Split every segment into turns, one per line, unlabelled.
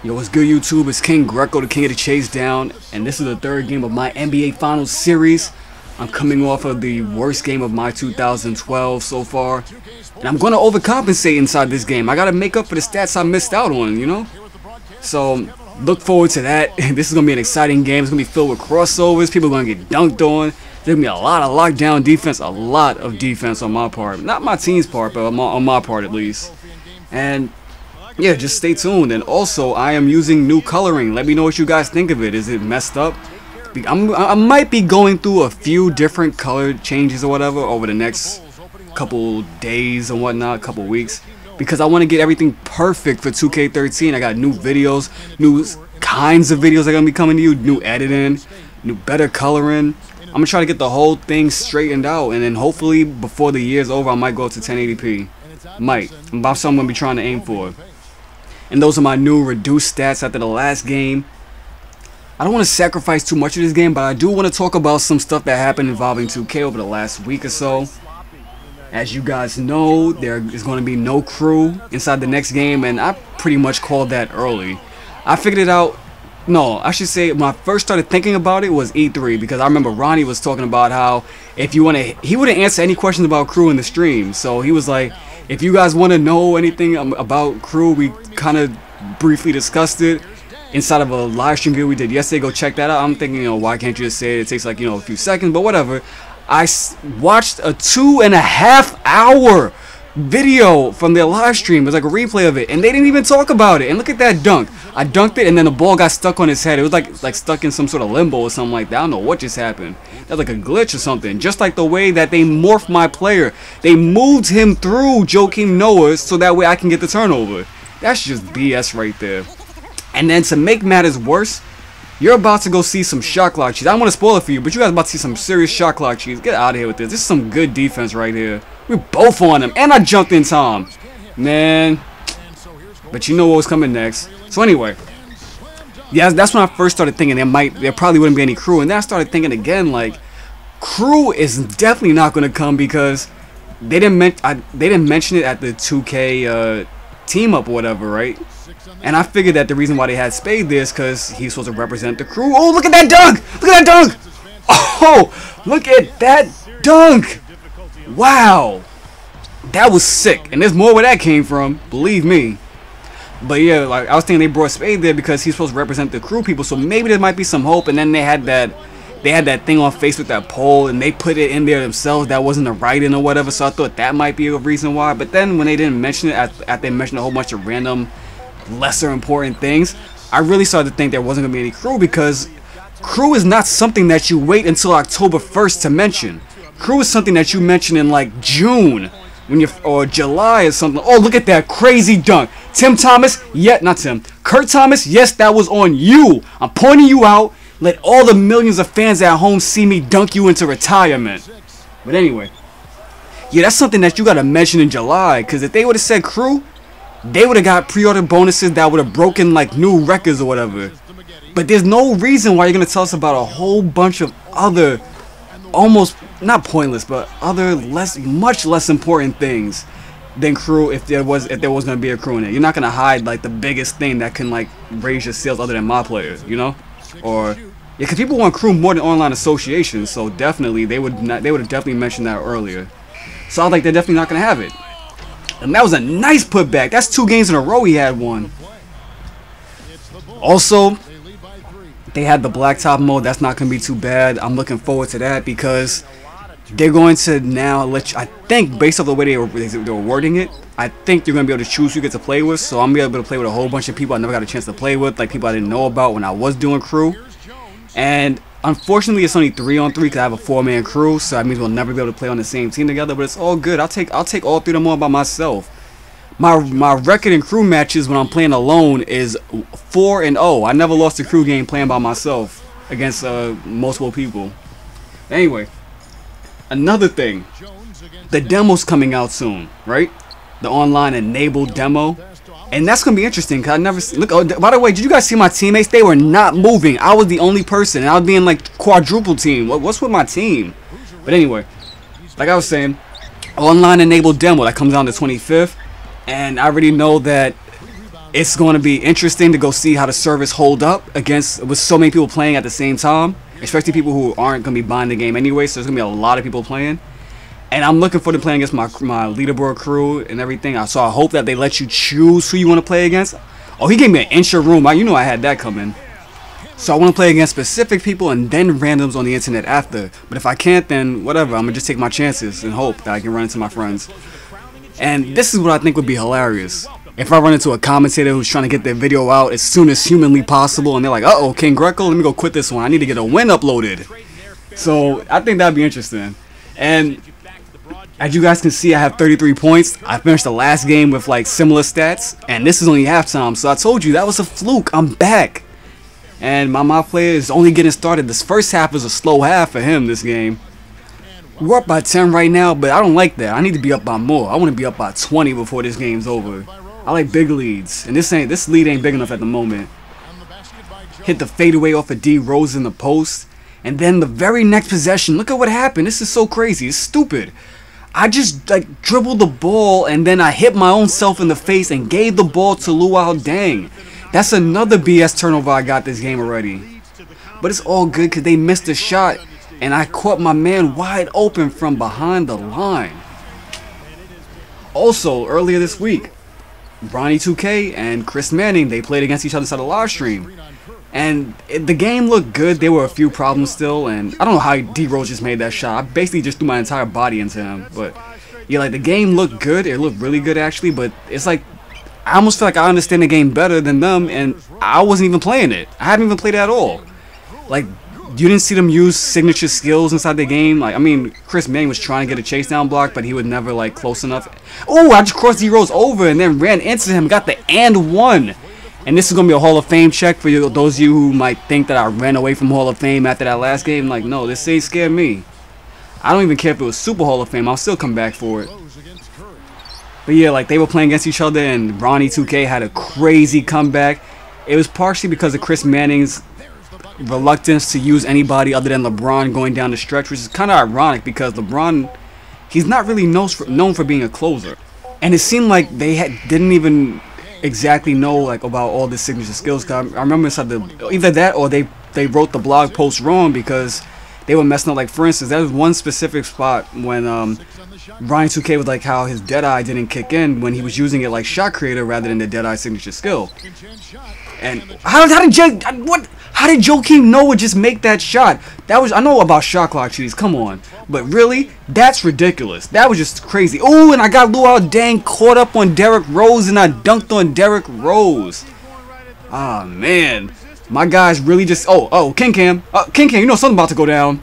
Yo, what's good, YouTube? It's King Greco, the king of the chase down, and this is the third game of my NBA Finals series. I'm coming off of the worst game of my 2012 so far, and I'm going to overcompensate inside this game. I got to make up for the stats I missed out on, you know? So, look forward to that. This is going to be an exciting game. It's going to be filled with crossovers. People are going to get dunked on. There's going to be a lot of lockdown defense, a lot of defense on my part. Not my team's part, but on my part at least. And yeah, just stay tuned. And also, I am using new coloring. Let me know what you guys think of it. Is it messed up? I might be going through a few different color changes or whatever over the next couple days and whatnot, couple weeks, because I want to get everything perfect for 2K13. I got new videos, new kinds of videos that are going to be coming to you, new editing, new better coloring. I'm going to try to get the whole thing straightened out, and then hopefully before the year's over I might go up to 1080p. Might. That's something I'm going to be trying to aim for. And those are my new reduced stats after the last game. I don't want to sacrifice too much of this game, but I do want to talk about some stuff that happened involving 2K over the last week or so. As you guys know, there is going to be no crew inside the next game, and I pretty much called that early. I figured it out. No, I should say when I first started thinking about it was E3, because I remember Ronnie was talking about how if you want to, he wouldn't answer any questions about crew in the stream. So he was like, if you guys want to know anything about crew, we kind of briefly discussed it inside of a live stream video we did yesterday. Go check that out. I'm thinking, you know, why can't you just say it? It takes like, you know, a few seconds, but whatever. I watched a 2.5 hour video from their live stream. It was like a replay of it, and they didn't even talk about it. And look at that dunk. I dunked it, and then the ball got stuck on his head. It was like stuck in some sort of limbo or something like that. I don't know what just happened. That's like a glitch or something. Just like the way that they morphed my player. They moved him through Joakim Noah so that way I can get the turnover. That's just BS right there. And then to make matters worse, you're about to go see some shot clock cheese. I don't want to spoil it for you, but you guys are about to see some serious shot clock cheese. Get out of here with this. This is some good defense right here. We're both on him, and I jumped in time. Man. But you know what was coming next. So anyway, yeah, that's when I first started thinking there probably wouldn't be any crew. And then I started thinking again, like, crew is definitely not going to come because they didn't mention it at the 2K team up or whatever, right? And I figured that the reason why they had Spade there is because he's supposed to represent the crew. Oh, look at that dunk! Look at that dunk! Oh, look at that dunk! Wow, that was sick. And there's more where that came from, believe me. But yeah, like I was thinking they brought Spade there because he's supposed to represent the crew people, so maybe there might be some hope. And then they had that thing on Facebook, that poll, and they put it in there themselves. That wasn't the writing or whatever, so I thought that might be a reason why. But then when they didn't mention it, after they mentioned a whole bunch of random lesser important things, I really started to think there wasn't gonna be any crew, because crew is not something that you wait until October 1st to mention. Crew is something that you mention in like June or July or something. Oh, look at that crazy dunk. Tim Thomas, yeah, not Tim. Kurt Thomas, yes, that was on you. I'm pointing you out. Let all the millions of fans at home see me dunk you into retirement. But anyway, yeah, that's something that you gotta mention in July, because if they would have said crew, they would have got pre-order bonuses that would have broken like new records or whatever. But there's no reason why you're gonna tell us about a whole bunch of other, almost not pointless, but other much less important things than crew. If there was gonna be a crew in it, you're not gonna hide like the biggest thing that can like raise your sales other than my players, you know? Or yeah, because people want crew more than online associations, so definitely they would have definitely mentioned that earlier. So I was like, they're definitely not gonna have it. And that was a nice putback. That's 2 games in a row he had one. Also, they had the blacktop mode. That's not going to be too bad. I'm looking forward to that because they're going to now let you, I think, based off the way they were wording it, I think you're going to be able to choose who you get to play with. So I'm going to be able to play with a whole bunch of people I never got a chance to play with, like people I didn't know about when I was doing crew. And unfortunately, it's only 3-on-3 because I have a 4-man crew, so that means we'll never be able to play on the same team together. But it's all good. I'll take all 3 of them on by myself. My record in crew matches when I'm playing alone is 4-0. I never lost a crew game playing by myself against multiple people. Anyway, another thing, the demo's coming out soon, right? The online enabled demo. And that's gonna be interesting because I never look. Oh, by the way, did you guys see my teammates? They were not moving. I was the only person, and I was being like quadruple team. What's with my team? But anyway, like I was saying, online enabled demo that comes out on the 25th, and I already know that It's going to be interesting to go see how the servers hold up against with so many people playing at the same time, especially people who aren't going to be buying the game anyway. So there's going to be a lot of people playing, and I'm looking forward to playing against my leaderboard crew and everything. So I hope that they let you choose who you want to play against. Oh, he gave me an inch of room. You know I had that coming. So I want to play against specific people and then randoms on the internet after. But if I can't, then whatever. I'm going to just take my chances and hope that I can run into my friends. And this is what I think would be hilarious. If I run into a commentator who's trying to get their video out as soon as humanly possible and they're like, uh-oh, King Greco, let me go quit this one. I need to get a win uploaded. So I think that'd be interesting. And as you guys can see, I have 33 points. I finished the last game with like similar stats. And this is only halftime. So I told you that was a fluke. I'm back. And my player is only getting started. This first half is a slow half for him this game. We're up by 10 right now, but I don't like that. I need to be up by more. I want to be up by 20 before this game's over. I like big leads, and this lead ain't big enough at the moment. Hit the fadeaway off of D Rose in the post, and then the very next possession, look at what happened. This is so crazy. It's stupid. I just like dribbled the ball, and then I hit my own self in the face and gave the ball to Luol Deng. That's another BS turnover I got this game already. But it's all good because they missed a shot, and I caught my man wide open from behind the line. Also, earlier this week, Bronny2K and Chris Manning, they played against each other inside the live stream. And the game looked good. There were a few problems still, and I don't know how D Rose just made that shot. I basically just threw my entire body into him. But yeah, like the game looked good. It looked really good actually, but it's like I almost feel like I understand the game better than them, and I wasn't even playing it. I haven't even played it at all. Like, you didn't see them use signature skills inside the game. Like, I mean, Chris Manning was trying to get a chase down block, but he would never, like, close enough. Oh, I just crossed D Rose over and then ran into him, got the and one. And this is going to be a Hall of Fame check for you, those of you who might think that I ran away from Hall of Fame after that last game. Like, no, this ain't scared me. I don't even care if it was Super Hall of Fame. I'll still come back for it. But yeah, like, they were playing against each other, and Bronny2K had a crazy comeback. It was partially because of Chris Manning's reluctance to use anybody other than LeBron going down the stretch, which is kind of ironic because LeBron, he's not really known for being a closer. And it seemed like they didn't even exactly know like about all the signature skills. I remember inside either that or they wrote the blog post wrong because they were messing up. Like, for instance, there was one specific spot when Bronny2K was like how his Deadeye didn't kick in when he was using it like shot creator rather than the Deadeye signature skill. And how did Joakim Noah just make that shot? That was, I know about shot clock cheese, come on, but really, that's ridiculous. That was just crazy. Oh, and I got Luol Deng caught up on Derrick Rose, and I dunked on Derrick Rose. Ah, man. My guys really just... Oh, King Cam, you know something about to go down.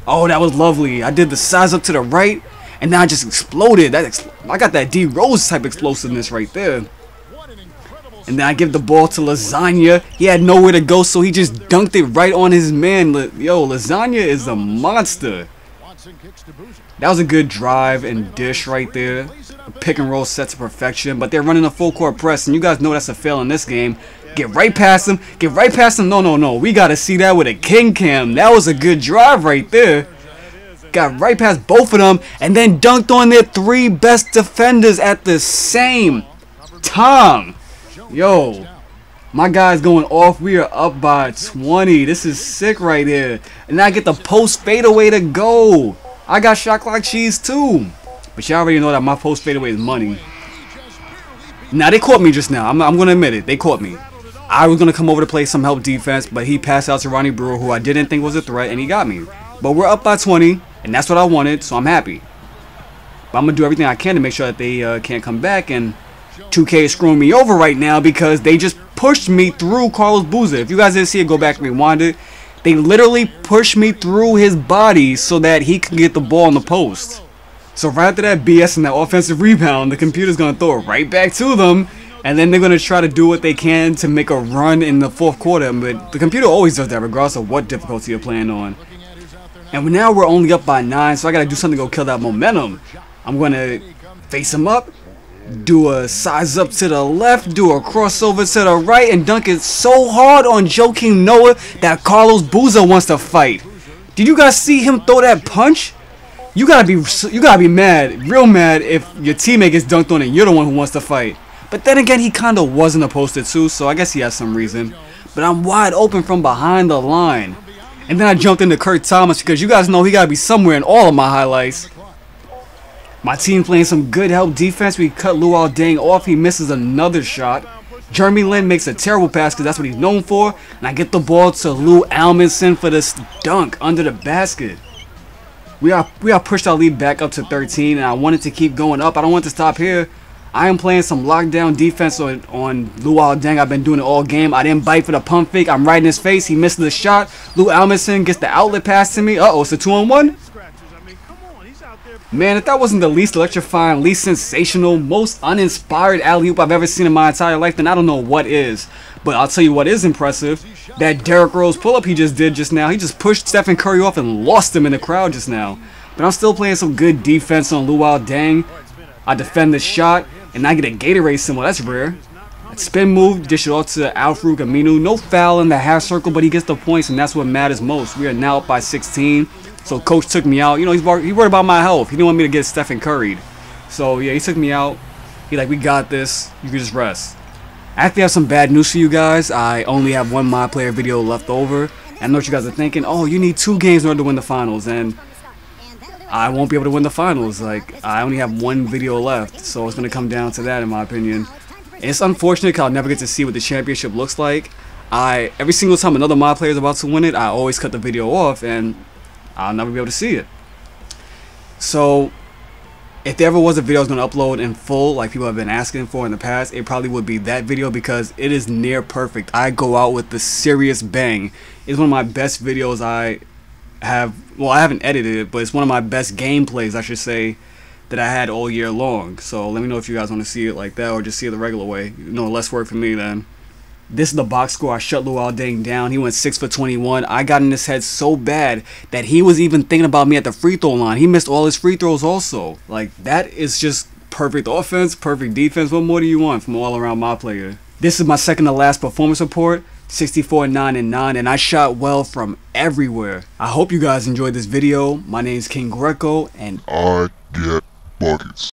Oh, that was lovely. I did the size up to the right, and now I just exploded. I got that D Rose type explosiveness right there. And then I give the ball to Lasagna. He had nowhere to go, so he just dunked it right on his man. Yo, Lasagna is a monster. That was a good drive and dish right there. A pick and roll set to perfection, but they're running a full court press, and you guys know that's a fail in this game. Get right past him. Get right past him. No. We got to see that with a King Cam. That was a good drive right there. Got right past both of them, and then dunked on their three best defenders at the same time. Yo, my guy's going off. We are up by 20. This is sick right here. And now I get the post fadeaway to go. I got shot clock cheese too. But y'all already know that my post fadeaway is money. Now, they caught me just now. I'm going to admit it. They caught me. I was going to come over to play some help defense, but he passed out to Ronnie Brewer, who I didn't think was a threat, and he got me. But we're up by 20, and that's what I wanted, so I'm happy. But I'm going to do everything I can to make sure that they can't come back, and 2K is screwing me over right now because they just pushed me through Carlos Boozer. If you guys didn't see it, go back and rewind it. They literally pushed me through his body so that he could get the ball in the post. So right after that BS and that offensive rebound, the computer's going to throw it right back to them. And then they're going to try to do what they can to make a run in the fourth quarter. But the computer always does that regardless of what difficulty you're playing on. And now we're only up by 9, so I got to do something to go kill that momentum. I'm going to face him up. Do a size up to the left, do a crossover to the right, and dunk it so hard on Joakim Noah that Carlos Boozer wants to fight. Did you guys see him throw that punch? You gotta be mad, real mad, if your teammate gets dunked on and you're the one who wants to fight. But then again, he kind of wasn't supposed to, so I guess he has some reason. But I'm wide open from behind the line. And then I jumped into Kurt Thomas because you guys know he got to be somewhere in all of my highlights. My team playing some good help defense. We cut Luol Deng off. He misses another shot. Jeremy Lin makes a terrible pass because that's what he's known for. And I get the ball to Lou Almondson for this dunk under the basket. We are pushed our lead back up to 13, and I wanted to keep going up. I don't want to stop here. I am playing some lockdown defense on Luol Deng. I've been doing it all game. I didn't bite for the pump fake. I'm right in his face. He misses the shot. Lou Almondson gets the outlet pass to me. Uh-oh, it's a 2-on-1. Man, if that wasn't the least electrifying, least sensational, most uninspired alley-oop I've ever seen in my entire life, then I don't know what is. But I'll tell you what is impressive. That Derrick Rose pull-up he just did just now. He just pushed Stephen Curry off and lost him in the crowd just now. But I'm still playing some good defense on Luol Deng. I defend the shot, and I get a Gatorade symbol. That's rare. Spin move, dish it off to Al-Farouq Aminu. No foul in the half circle, but he gets the points, and that's what matters most. We are now up by 16. So coach took me out. You know, he worried about my health. He didn't want me to get Stephen Curried. So yeah, he took me out. He like, we got this. You can just rest. I actually have some bad news for you guys. I only have one My Player video left over. And I know what you guys are thinking. Oh, you need 2 games in order to win the finals. And I won't be able to win the finals. Like, I only have 1 video left. So it's going to come down to that in my opinion. And it's unfortunate because I'll never get to see what the championship looks like. Every single time another My Player is about to win it, I always cut the video off. And I'll never be able to see it. So if there ever was a video I was going to upload in full, like people have been asking for in the past, it probably would be that video because it is near perfect. I go out with the serious bang. It's one of my best videos I have. Well, I haven't edited it, but it's one of my best gameplays, I should say, that I had all year long. So let me know if you guys want to see it like that or just see it the regular way. You know, less work for me then. This is the box score. I shut Luol Deng down. He went 6 for 21. I got in his head so bad that he was even thinking about me at the free throw line. He missed all his free throws also. Like, that is just perfect offense, perfect defense. What more do you want from all around My Player? This is my second to last performance report. 64, 9, and 9, and I shot well from everywhere. I hope you guys enjoyed this video. My name is King Greco, and
I get buckets.